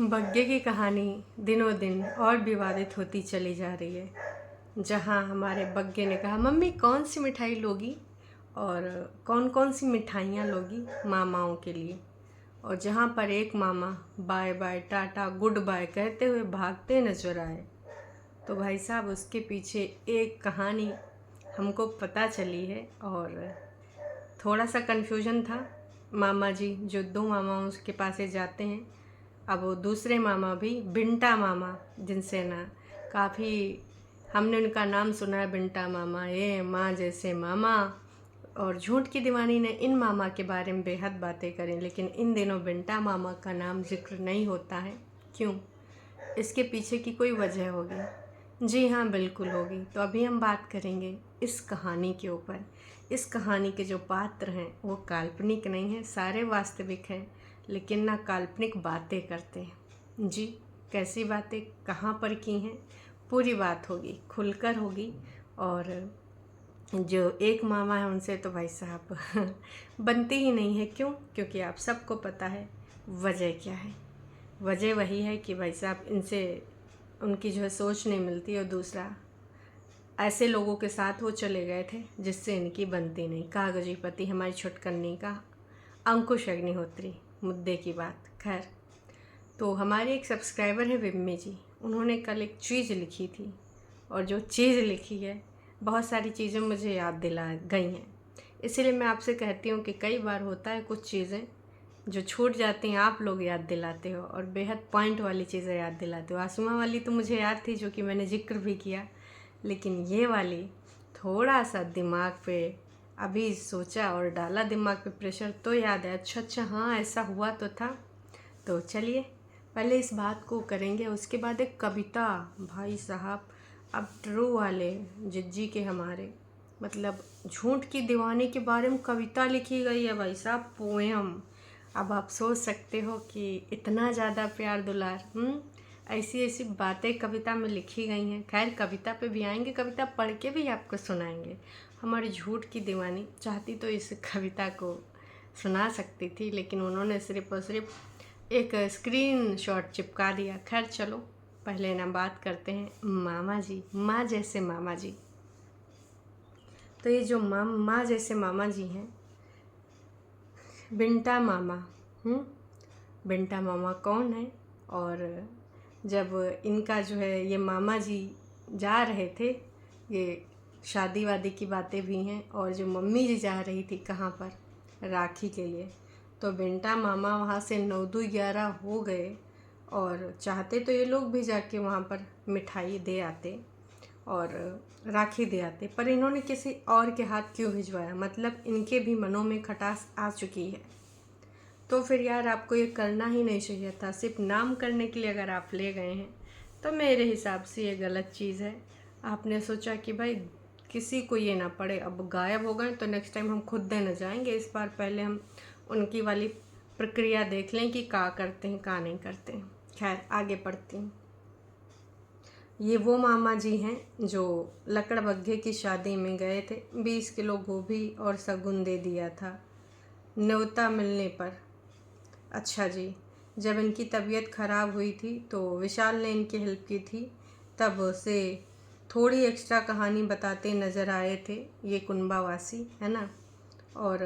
बग्गे की कहानी दिनों दिन और विवादित होती चली जा रही है। जहाँ हमारे बग्गे ने कहा, मम्मी कौन सी मिठाई लोगी और कौन कौन सी मिठाइयाँ लोगी मामाओं के लिए। और जहाँ पर एक मामा bye bye tata good bye कहते हुए भागते नजर आए, तो भाई साहब उसके पीछे एक कहानी हमको पता चली है। और थोड़ा सा कन्फ्यूजन था। मामा जी जो दो मामा उसके पास से जाते हैं, अब वो दूसरे मामा भी बिंटा मामा, जिनसे ना काफ़ी हमने उनका नाम सुना है, बिंटा मामा, ये माँ जैसे मामा। और झूठ की दीवानी ने इन मामा के बारे में बेहद बातें करें, लेकिन इन दिनों बिंटा मामा का नाम जिक्र नहीं होता है। क्यों? इसके पीछे की कोई वजह होगी। जी हाँ, बिल्कुल होगी। तो अभी हम बात करेंगे इस कहानी के ऊपर। इस कहानी के जो पात्र हैं वो काल्पनिक नहीं हैं, सारे वास्तविक हैं, लेकिन ना काल्पनिक बातें करते हैं। जी, कैसी बातें कहाँ पर की हैं, पूरी बात होगी, खुलकर होगी। और जो एक मामा है उनसे तो भाई साहब बनती ही नहीं है। क्यों? क्योंकि आप सबको पता है वजह क्या है। वजह वही है कि भाई साहब इनसे उनकी जो है सोच नहीं मिलती, और दूसरा ऐसे लोगों के साथ वो चले गए थे जिससे इनकी बनती नहीं। कागजी पति हमारी छुटकन्नी का अंकुश अग्निहोत्री। मुद्दे की बात खैर, तो हमारे एक सब्सक्राइबर है विम्मी जी, उन्होंने कल एक चीज़ लिखी थी, और जो चीज़ लिखी है बहुत सारी चीज़ें मुझे याद दिला गई हैं। इसीलिए मैं आपसे कहती हूँ कि कई बार होता है कुछ चीज़ें जो छूट जाती हैं आप लोग याद दिलाते हो, और बेहद पॉइंट वाली चीज़ें याद दिलाते हो। आसमा वाली तो मुझे याद थी, जो कि मैंने जिक्र भी किया, लेकिन ये वाली थोड़ा सा दिमाग पे अभी सोचा और डाला दिमाग पे प्रेशर, तो याद है। अच्छा हाँ, ऐसा हुआ तो था। तो चलिए पहले इस बात को करेंगे, उसके बाद एक कविता। भाई साहब अब ट्रू वाले जिज्जी के हमारे, मतलब झूठ की दीवानी के बारे में कविता लिखी गई है भाई साहब, पोएम। अब आप सोच सकते हो कि इतना ज़्यादा प्यार दुलार, ऐसी ऐसी बातें कविता में लिखी गई हैं। खैर कविता पे भी आएंगे, कविता पढ़ के भी आपको सुनाएंगे। हमारी झूठ की दीवानी चाहती तो इस कविता को सुना सकती थी, लेकिन उन्होंने सिर्फ और सिर्फ एक स्क्रीन शॉट चिपका दिया। खैर चलो पहले ना बात करते हैं मामा जी, माँ जैसे मामा जी। तो ये जो माँ जैसे मामा जी हैं, बिंटा मामा। बिंटा मामा कौन है? और जब इनका जो है ये मामा जी जा रहे थे, ये शादी वादी की बातें भी हैं, और जो मम्मी जी जा रही थी कहाँ पर, राखी के लिए, तो बिंटा मामा वहाँ से 9-11 हो गए। और चाहते तो ये लोग भी जाके वहाँ पर मिठाई दे आते और राखी दे आते, पर इन्होंने किसी और के हाथ क्यों भिजवाया? मतलब इनके भी मनों में खटास आ चुकी है। तो फिर यार आपको ये करना ही नहीं चाहिए था। सिर्फ नाम करने के लिए अगर आप ले गए हैं तो मेरे हिसाब से ये गलत चीज़ है। आपने सोचा कि भाई किसी को ये ना पड़े, अब गायब हो गए तो नेक्स्ट टाइम हम खुद देने जाएंगे। इस बार पहले हम उनकी वाली प्रक्रिया देख लें कि का करते हैं का नहीं करते हैं। खैर आगे बढ़ती हूँ। ये वो मामा जी हैं जो लकड़ बग्घे की शादी में गए थे, 20 किलो गोभी और शगुन दे दिया था न्योता मिलने पर। अच्छा जी, जब इनकी तबीयत ख़राब हुई थी तो विशाल ने इनकी हेल्प की थी, तब से थोड़ी एक्स्ट्रा कहानी बताते नज़र आए थे ये कुनबावासी, है ना। और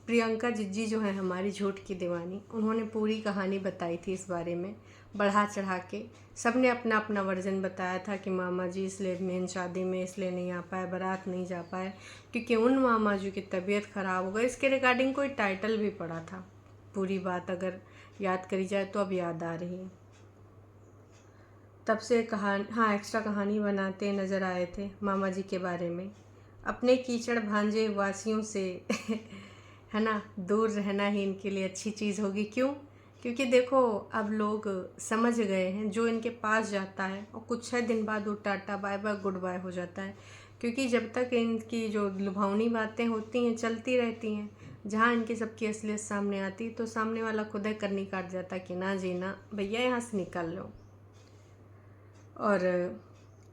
प्रियंका जिज्जी जो है हमारी झूठ की दीवानी, उन्होंने पूरी कहानी बताई थी इस बारे में, बढ़ा चढ़ा के। सबने अपना अपना वर्जन बताया था कि मामा जी इसलिए मेन शादी में इसलिए नहीं आ पाए, बारात नहीं जा पाए क्योंकि उन मामा जी की तबीयत ख़राब हो गई। इसके रिगार्डिंग कोई टाइटल भी पड़ा था। पूरी बात अगर याद करी जाए तो अब याद आ रही है। तब से कहानी, हाँ, एक्स्ट्रा कहानी बनाते नज़र आए थे मामा जी के बारे में। अपने कीचड़ भांजे वासियों से है ना, दूर रहना ही इनके लिए अच्छी चीज़ होगी। क्यों? क्योंकि देखो अब लोग समझ गए हैं, जो इनके पास जाता है और कुछ है दिन बाद वो टाटा बाय बाय गुड बाय हो जाता है। क्योंकि जब तक इनकी जो लुभावनी बातें होती हैं चलती रहती हैं, जहाँ इनकी सबकी असलियत सामने आती तो सामने वाला खुद ही करनी काट जाता कि ना जी ना भैया, यहाँ से निकल लो। और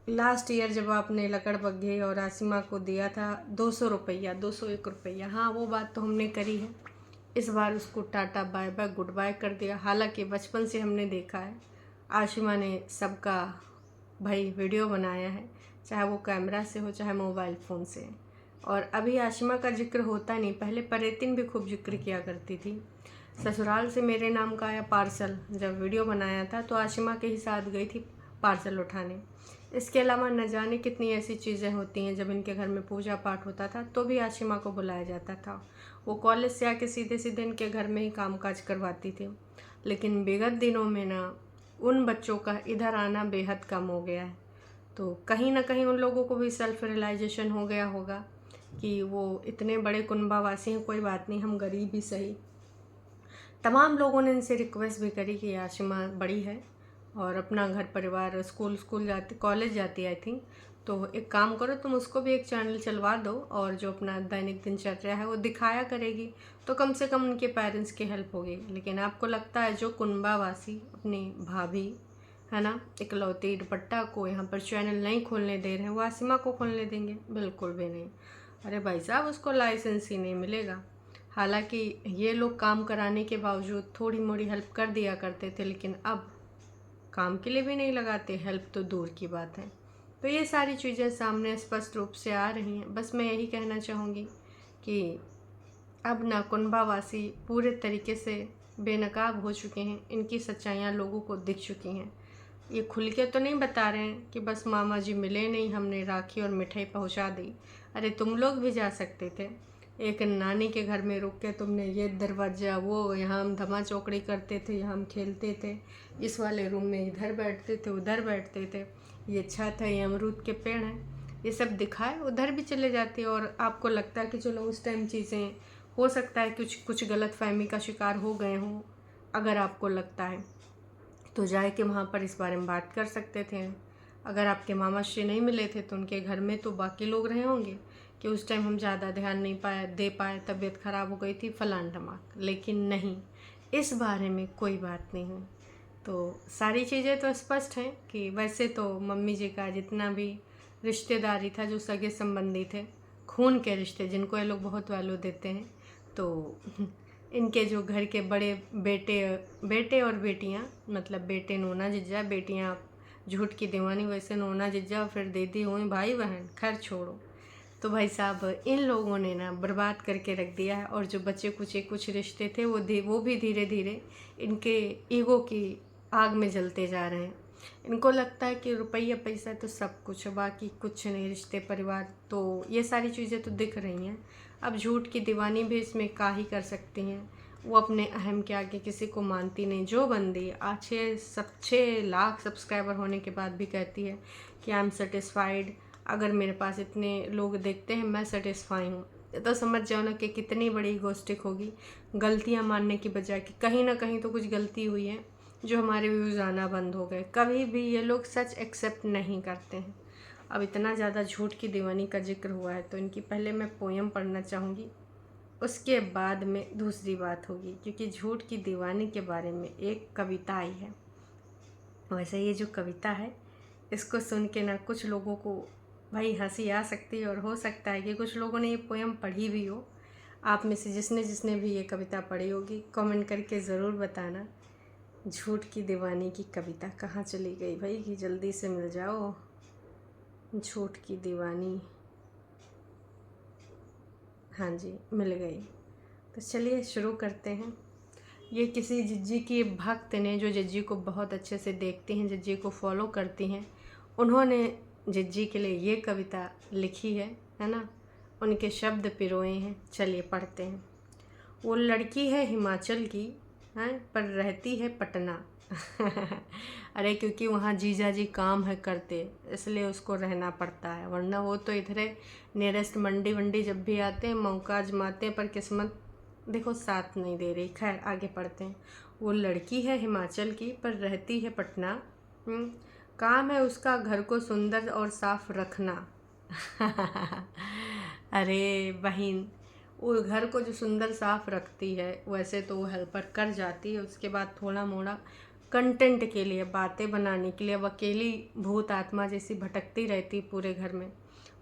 लास्ट ईयर जब आपने लकड़ बग्घे और आसिमा को दिया था 200 रुपया, 201 रुपया, हाँ वो बात तो हमने करी है इस बार उसको टाटा बाय बाय गुड बाय कर दिया। हालांकि बचपन से हमने देखा है आशिमा ने सबका भाई वीडियो बनाया है, चाहे वो कैमरा से हो चाहे मोबाइल फ़ोन से। और अभी आशिमा का जिक्र होता नहीं, पहले परेतिन भी खूब जिक्र किया करती थी। ससुराल से मेरे नाम का आया पार्सल, जब वीडियो बनाया था तो आशिमा के ही साथ गई थी पार्सल उठाने। इसके अलावा न जाने कितनी ऐसी चीज़ें होती हैं, जब इनके घर में पूजा पाठ होता था तो भी आशिमा को बुलाया जाता था। वो कॉलेज से आके सीधे सीधे इनके घर में ही कामकाज करवाती थी। लेकिन विगत दिनों में ना उन बच्चों का इधर आना बेहद कम हो गया है। तो कहीं ना कहीं उन लोगों को भी सेल्फ रियलाइजेशन हो गया होगा कि वो इतने बड़े कुनबावासी हैं, कोई बात नहीं, हम गरीब ही सही। तमाम लोगों ने इनसे रिक्वेस्ट भी करी कि आशिमा बड़ी है और अपना घर परिवार, स्कूल जाती, कॉलेज जाती आई थिंक, तो एक काम करो तुम उसको भी एक चैनल चलवा दो और जो अपना दैनिक दिनचर्या है वो दिखाया करेगी, तो कम से कम उनके पेरेंट्स की हेल्प होगी। लेकिन आपको लगता है जो कुनबावासी अपनी भाभी है ना इकलौती दुपट्टा को यहाँ पर चैनल नहीं खोलने दे रहे हैं, वो आसिमा को खोलने देंगे? बिल्कुल भी नहीं। अरे भाई साहब, उसको लाइसेंस ही नहीं मिलेगा। हालांकि ये लोग काम कराने के बावजूद थोड़ी मोड़ी हेल्प कर दिया करते थे, लेकिन अब काम के लिए भी नहीं लगाते, हेल्प तो दूर की बात है। तो ये सारी चीज़ें सामने स्पष्ट रूप से आ रही हैं। बस मैं यही कहना चाहूँगी कि अब ना कुनबावासी पूरे तरीके से बेनकाब हो चुके हैं, इनकी सच्चाइयाँ लोगों को दिख चुकी हैं। ये खुल के तो नहीं बता रहे हैं कि बस मामा जी मिले नहीं, हमने राखी और मिठाई पहुंचा दी। अरे तुम लोग भी जा सकते थे, एक नानी के घर में रुक के तुमने ये दरवाज़ा, वो यहाँ हम धमा चौकड़ी करते थे, यहाँ हम खेलते थे, इस वाले रूम में इधर बैठते थे उधर बैठते थे, ये छत है, ये अमरूद के पेड़ हैं, ये सब दिखाए उधर भी चले जाते। और आपको लगता है कि चलो उस टाइम चीज़ें हो सकता है कुछ गलत फहमी का शिकार हो गए हों, अगर आपको लगता है तो जाए कि वहाँ पर इस बारे में बात कर सकते थे। अगर आपके मामा श्री नहीं मिले थे तो उनके घर में तो बाकी लोग रहे होंगे कि उस टाइम हम ज़्यादा ध्यान नहीं दे पाए, तबीयत ख़राब हो गई थी फलान ढमाक। लेकिन नहीं, इस बारे में कोई बात नहीं हुई। तो सारी चीज़ें तो स्पष्ट हैं कि वैसे तो मम्मी जी का जितना भी रिश्तेदारी था, जो सगे संबंधी थे, खून के रिश्ते जिनको ये लोग बहुत वैल्यू देते हैं, तो इनके जो घर के बड़े बेटे और बेटियां, मतलब बेटे नोना जिज्जा, बेटियां झूठ की दीवानी, वैसे नोना जिज्जा फिर दीदी हुई भाई बहन, खैर छोड़ो। तो भाई साहब इन लोगों ने ना बर्बाद करके रख दिया है। और जो बचे कुचे कुछ रिश्ते थे वो भी धीरे धीरे इनके ईगो की आग में जलते जा रहे हैं। इनको लगता है कि रुपया पैसा तो सब कुछ है, बाकी कुछ नहीं, रिश्ते परिवार, तो ये सारी चीज़ें तो दिख रही हैं। अब झूठ की दीवानी भी इसमें का ही कर सकती हैं। वो अपने अहम के आगे किसी को मानती नहीं। जो बंदी आज 6 लाख सब्सक्राइबर होने के बाद भी कहती है कि आई एम सेटिस्फाइड, अगर मेरे पास इतने लोग देखते हैं मैं सेटिस्फाई हूँ, तो समझ जाओ ना कि कितनी बड़ी इगोस्टिक होगी। गलतियाँ मानने की बजाय कि कहीं ना कहीं तो कुछ गलती हुई है जो हमारे व्यूज़ आना बंद हो गए। कभी भी ये लोग सच एक्सेप्ट नहीं करते हैं। अब इतना ज़्यादा झूठ की दीवानी का जिक्र हुआ है तो इनकी पहले मैं पोयम पढ़ना चाहूँगी, उसके बाद में दूसरी बात होगी, क्योंकि झूठ की दीवानी के बारे में एक कविता आई है। वैसे ये जो कविता है इसको सुन के ना कुछ लोगों को भाई हंसी आ सकती है, और हो सकता है कि कुछ लोगों ने ये पोयम पढ़ी भी हो। आप में से जिसने भी ये कविता पढ़ी होगी कमेंट करके ज़रूर बताना। झूठ की दीवानी की कविता कहाँ चली गई भाई, कि जल्दी से मिल जाओ। झूठ की दीवानी, हाँ जी मिल गई। तो चलिए शुरू करते हैं। ये किसी जिज्जी की भक्त ने, जो जिज्जी को बहुत अच्छे से देखती हैं, जिज्जी को फॉलो करती हैं, उन्होंने जिज्जी के लिए ये कविता लिखी है ना, उनके शब्द पिरोए हैं। चलिए पढ़ते हैं। वो लड़की है हिमाचल की, हैं, पर रहती है पटना। अरे क्योंकि वहाँ जीजा जी काम है करते, इसलिए उसको रहना पड़ता है, वरना वो तो इधर नियरेस्ट मंडी वंडी जब भी आते हैं मौका आजमाते हैं, पर किस्मत देखो साथ नहीं दे रही। खैर आगे पढ़ते हैं। वो लड़की है हिमाचल की पर रहती है पटना, काम है उसका घर को सुंदर और साफ रखना। अरे बहन, वो घर को जो सुंदर साफ रखती है, वैसे तो वो हेल्पर कर जाती है, उसके बाद थोड़ा मोड़ा कंटेंट के लिए, बातें बनाने के लिए अब अकेली भूत आत्मा जैसी भटकती रहती पूरे घर में,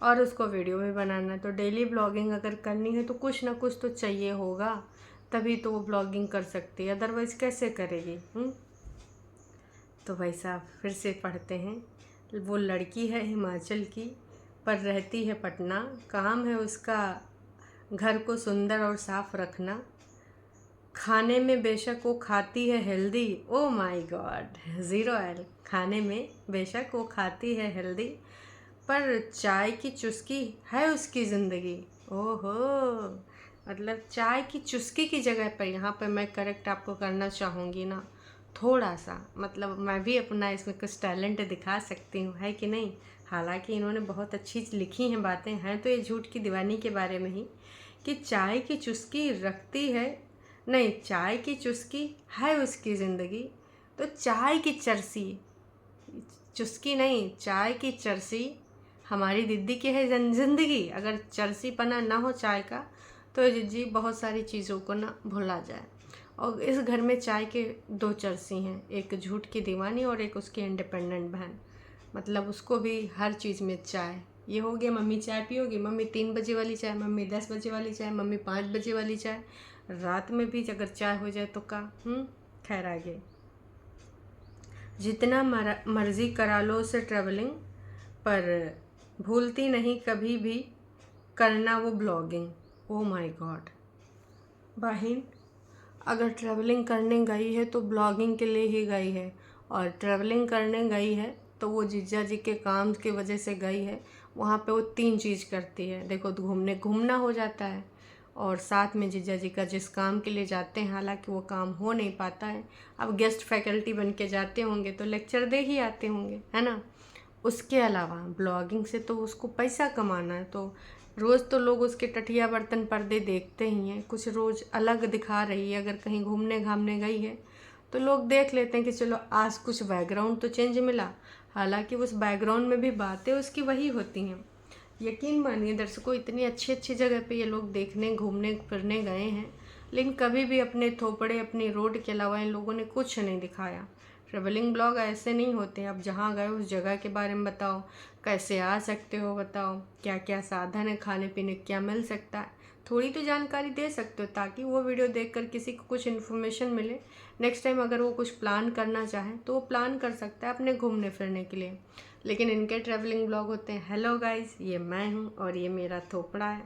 और उसको वीडियो भी बनाना है। तो डेली ब्लॉगिंग अगर करनी है तो कुछ ना कुछ तो चाहिए होगा। तभी तो वो ब्लॉगिंग कर सकती है, अदरवाइज़ कैसे करेगी। तो भाई साहब फिर से पढ़ते हैं। वो लड़की है हिमाचल की पर रहती है पटना, काम है उसका घर को सुंदर और साफ रखना, खाने में बेशक वो खाती है healthy, oh my God, zero oil. खाने में बेशक वो खाती है हेल्दी पर चाय की चुस्की है उसकी ज़िंदगी। ओहो, मतलब चाय की चुस्की की जगह पर यहाँ पर मैं करेक्ट आपको करना चाहूँगी ना, थोड़ा सा, मतलब मैं भी अपना इसमें कुछ टैलेंट दिखा सकती हूँ, है कि नहीं। हालांकि इन्होंने बहुत अच्छी लिखी हैं बातें, हैं तो ये झूठ की दीवानी के बारे में ही, कि चाय की चुस्की रखती है, नहीं, चाय की चुस्की है उसकी ज़िंदगी, तो चाय की चरसी, चुस्की नहीं, चाय की चरसी हमारी दीदी की है ज़िंदगी। अगर चरसी पना ना हो चाय का तो जी बहुत सारी चीज़ों को ना भुला जाए। और इस घर में चाय के दो चरसी हैं, एक झूठ की दीवानी और एक उसकी इंडिपेंडेंट बहन। मतलब उसको भी हर चीज़ में चाय, ये हो गया मम्मी चाय पियोगी, मम्मी 3 बजे वाली चाय, मम्मी 10 बजे वाली चाय, मम्मी 5 बजे वाली चाय, रात में भी अगर चाय हो जाए तो का खैर आगे। जितना मर्जी करा लो उसे ट्रैवलिंग, पर भूलती नहीं कभी भी करना वो ब्लॉगिंग। ओ माय गॉड, बहन अगर ट्रैवलिंग करने गई है तो ब्लॉगिंग के लिए ही गई है, और ट्रैवलिंग करने गई है तो वो जीजा जी के काम की वजह से गई है। वहाँ पे वो 3 चीज़ करती है, देखो, तो घूमना हो जाता है, और साथ में जीजा जी का जिस काम के लिए जाते हैं, हालांकि वो काम हो नहीं पाता है, अब गेस्ट फैकल्टी बन के जाते होंगे तो लेक्चर दे ही आते होंगे, है ना। उसके अलावा ब्लॉगिंग से तो उसको पैसा कमाना है, तो रोज़ तो लोग उसके टठिया बर्तन पर्दे देखते ही हैं, कुछ रोज़ अलग दिखा रही है, अगर कहीं घूमने घामने गई है तो लोग देख लेते हैं कि चलो आज कुछ बैकग्राउंड तो चेंज मिला, हालांकि उस बैकग्राउंड में भी बातें उसकी वही होती हैं। यकीन मानिए दर्शकों, इतनी अच्छी अच्छी जगह पे ये लोग देखने घूमने फिरने गए हैं, लेकिन कभी भी अपने थोपड़े अपनी रोड के अलावा इन लोगों ने कुछ नहीं दिखाया। ट्रेवलिंग ब्लॉग ऐसे नहीं होते, आप जहाँ गए उस जगह के बारे में बताओ, कैसे आ सकते हो बताओ, क्या क्या साधन है, खाने पीने क्या मिल सकता है, थोड़ी तो जानकारी दे सकते हो, ताकि वो वीडियो देखकर किसी को कुछ इन्फॉर्मेशन मिले। नेक्स्ट टाइम अगर वो कुछ प्लान करना चाहे तो वो प्लान कर सकता है अपने घूमने फिरने के लिए। लेकिन इनके ट्रैवलिंग ब्लॉग होते हैं, हेलो गाइस, ये मैं हूँ और ये मेरा थोपड़ा है,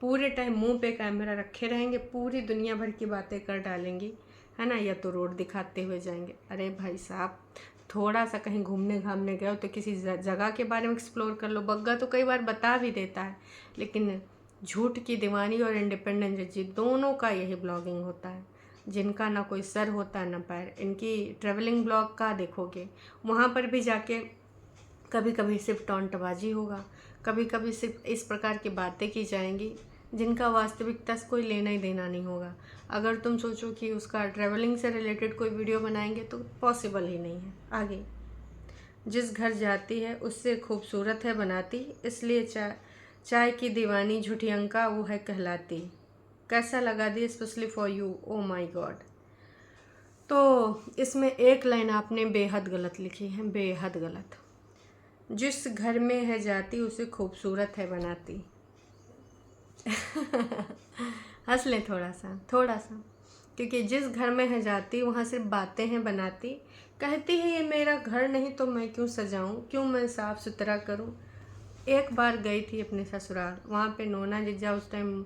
पूरे टाइम मुंह पे कैमरा रखे रहेंगे, पूरी दुनिया भर की बातें कर डालेंगी, है ना, या तो रोड दिखाते हुए जाएंगे। अरे भाई साहब, थोड़ा सा कहीं घूमने घामने गए हो तो किसी जगह के बारे में एक्सप्लोर कर लो। बग्गा तो कई बार बता भी देता है, लेकिन झूठ की दीवानी और इंडिपेंडेंट जी दोनों का यही ब्लॉगिंग होता है, जिनका ना कोई सर होता है ना पैर। इनकी ट्रैवलिंग ब्लॉग का देखोगे, वहाँ पर भी जाके कभी कभी सिर्फ टॉन्टबाजी होगा, कभी कभी सिर्फ इस प्रकार की बातें की जाएंगी जिनका वास्तविकता से कोई लेना ही देना नहीं होगा। अगर तुम सोचो कि उसका ट्रैवलिंग से रिलेटेड कोई वीडियो बनाएंगे तो पॉसिबल ही नहीं है। आगे, जिस घर जाती है उससे खूबसूरत है बनाती, इसलिए चाय की दीवानी झूठियंका वो है कहलाती। कैसा लगा दी, specially for you, oh my God. तो इसमें एक लाइन आपने बेहद गलत लिखी है, बेहद गलत। जिस घर में है जाती उसे खूबसूरत है बनाती। हंस लें थोड़ा सा, क्योंकि जिस घर में है जाती वहाँ सिर्फ बातें हैं बनाती, कहती है ये मेरा घर नहीं तो मैं क्यों सजाऊं, क्यों मैं साफ़ सुथरा करूं। एक बार गई थी अपने ससुराल, वहाँ पे नोना जीजा उस टाइम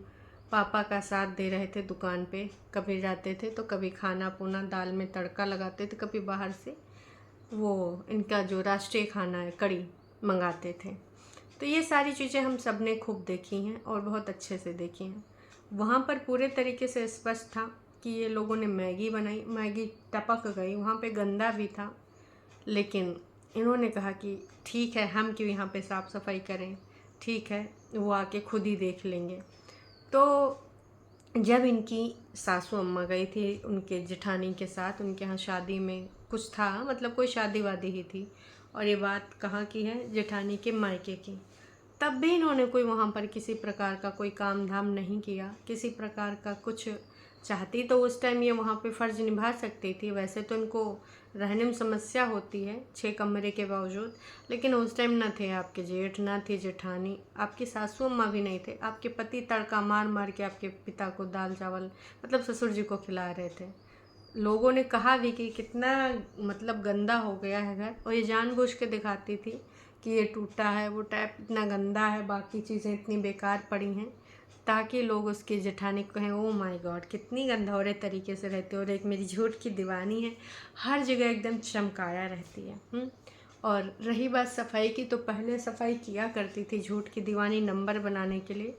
पापा का साथ दे रहे थे दुकान पे, कभी जाते थे तो कभी खाना पूना दाल में तड़का लगाते थे, कभी बाहर से वो इनका जो राष्ट्रीय खाना है कड़ी मंगाते थे। तो ये सारी चीज़ें हम सब ने खूब देखी हैं और बहुत अच्छे से देखी हैं। वहाँ पर पूरे तरीके से स्पष्ट था कि ये लोगों ने मैगी बनाई, मैगी टपक गई, वहाँ पे गंदा भी था, लेकिन इन्होंने कहा कि ठीक है, हम क्यों यहाँ पे साफ़ सफाई करें, ठीक है, वो आके खुद ही देख लेंगे। तो जब इनकी सासू अम्मा गई थी उनके जेठानी के साथ, उनके यहाँ शादी में कुछ था, मतलब कोई शादी वादी ही थी, और ये बात कहाँ की है, जेठानी के मायके की। तब भी इन्होंने कोई वहाँ पर किसी प्रकार का कोई काम धाम नहीं किया, किसी प्रकार का कुछ चाहती तो उस टाइम ये वहाँ पे फ़र्ज़ निभा सकती थी। वैसे तो इनको रहने में समस्या होती है 6 कमरे के बावजूद, लेकिन उस टाइम ना थे आपके जेठ, ना थी जेठानी, आपकी सासू अम्मा भी नहीं थे। आपके पति तड़का मार मार के आपके पिता को दाल चावल मतलब ससुर जी को खिला रहे थे। लोगों ने कहा भी कि कितना मतलब गंदा हो गया है घर, और ये जानबूझ के दिखाती थी कि ये टूटा है, वो टैप इतना गंदा है, बाकी चीज़ें इतनी बेकार पड़ी हैं, ताकि लोग उसकी जेठानी को कहें ओ माय गॉड कितनी गंदौरे तरीके से रहती है। और एक मेरी झूठ की दीवानी है, हर जगह एकदम चमकाया रहती है। और रही बात सफाई की, तो पहले सफाई किया करती थी झूठ की दीवानी नंबर बनाने के लिए,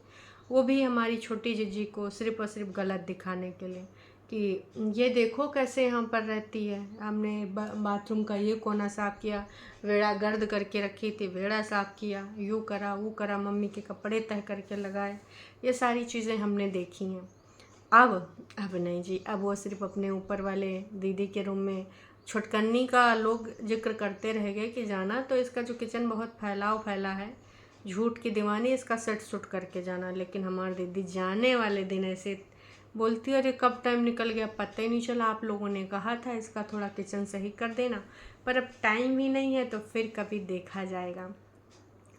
वो भी हमारी छोटी जीजी को सिर्फ़ और सिर्फ गलत दिखाने के लिए कि ये देखो कैसे यहाँ पर रहती है। हमने बाथरूम का ये कोना साफ़ किया, वेड़ा गर्द करके रखी थी, वेड़ा साफ़ किया, यूँ करा वो करा, मम्मी के कपड़े तह करके लगाए, ये सारी चीज़ें हमने देखी हैं। अब नहीं जी, अब वो सिर्फ अपने ऊपर वाले दीदी के रूम में छुटकन्नी का लोग जिक्र करते रह गए कि जाना तो इसका जो किचन बहुत फैला है, झूठ की दीवानी, इसका सट सुट करके जाना। लेकिन हमारी दीदी जाने वाले दिन ऐसे बोलती है अरे कब टाइम निकल गया पता ही नहीं चला, आप लोगों ने कहा था इसका थोड़ा किचन सही कर देना, पर अब टाइम ही नहीं है तो फिर कभी देखा जाएगा।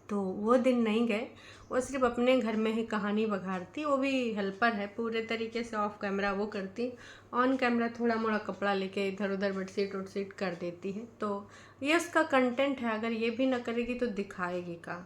तो वो दिन नहीं गए, वो सिर्फ अपने घर में ही कहानी बघाड़ती, वो भी हेल्पर है पूरे तरीके से, ऑफ कैमरा वो करती, ऑन कैमरा थोड़ा मोड़ा कपड़ा लेके इधर उधर बेडशीट उडशीट कर देती है। तो ये उसका कंटेंट है, अगर ये भी ना करेगी तो दिखाएगी का,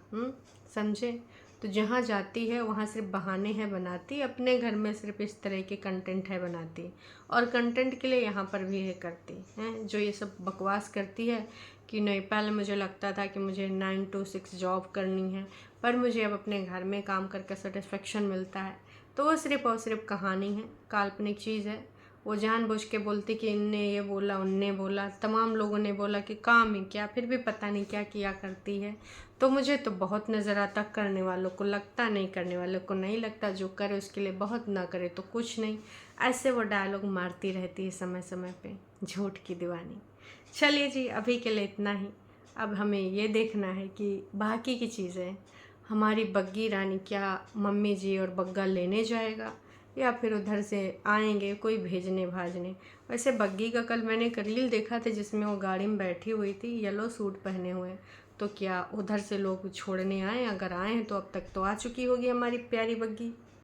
समझे। तो जहाँ जाती है वहाँ सिर्फ बहाने हैं बनाती, अपने घर में सिर्फ इस तरह के कंटेंट है बनाती, और कंटेंट के लिए यहाँ पर भी है करती हैं जो ये सब बकवास करती है कि नहीं पहले मुझे लगता था कि मुझे 9 to 6 जॉब करनी है, पर मुझे अब अपने घर में काम करके सेटिस्फेक्शन मिलता है। तो वो सिर्फ और सिर्फ कहानी है, काल्पनिक चीज़ है। वो जानबूझ के बोलती कि इनने ये बोला, उनने बोला, तमाम लोगों ने बोला कि काम ही क्या, फिर भी पता नहीं क्या किया करती है। तो मुझे तो बहुत नज़र आता, करने वालों को लगता, नहीं करने वालों को नहीं लगता, जो करे उसके लिए बहुत, ना करे तो कुछ नहीं। ऐसे वो डायलॉग मारती रहती है समय समय पे, झूठ की दीवानी। चलिए जी, अभी के लिए इतना ही। अब हमें ये देखना है कि बाकी की चीज़ें हमारी बग्गी रानी क्या मम्मी जी और बग्गा लेने जाएगा, या फिर उधर से आएंगे कोई भेजने भाजने। वैसे बग्गी का कल मैंने एक रील देखा था जिसमें वो गाड़ी में बैठी हुई थी येलो सूट पहने हुए, तो क्या उधर से लोग छोड़ने आए? अगर आए हैं तो अब तक तो आ चुकी होगी हमारी प्यारी बग्गी।